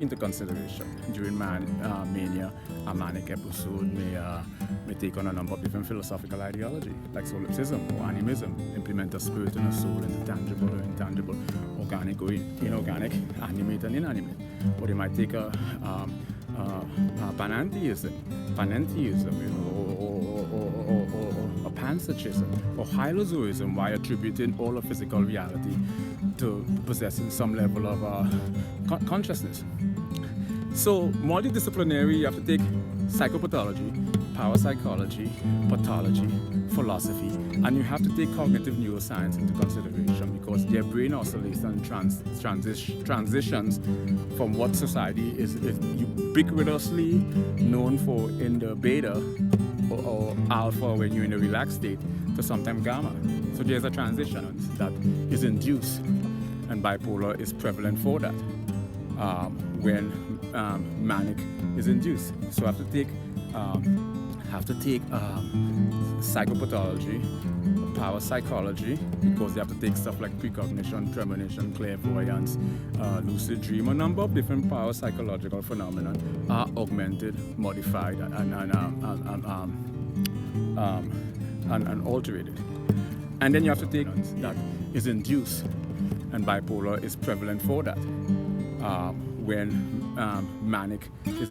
into consideration. During mania, a manic episode may take on a number of different philosophical ideology, like solipsism or animism, implement a spirit and a soul into tangible or intangible, organic or inorganic, animate and inanimate. Or they might take a panentheism, or panpsychism, or hylozoism, by attributing all of physical reality to possessing some level of consciousness. So multidisciplinary, you have to take psychopathology, parapsychology, pathology, philosophy, and you have to take cognitive neuroscience into consideration, because their brain oscillation transitions from what society is ubiquitously known for in the beta or alpha when you're in a relaxed state to sometimes gamma. So there's a transition that is induced, and bipolar is prevalent for that when manic is induced. So I have to take psychopathology, parapsychology, because you have to take stuff like precognition, premonition, clairvoyance, lucid dream. A number of different parapsychological phenomena are augmented, modified, and alterated. And then you have to take that is induced, and bipolar is prevalent for that when manic is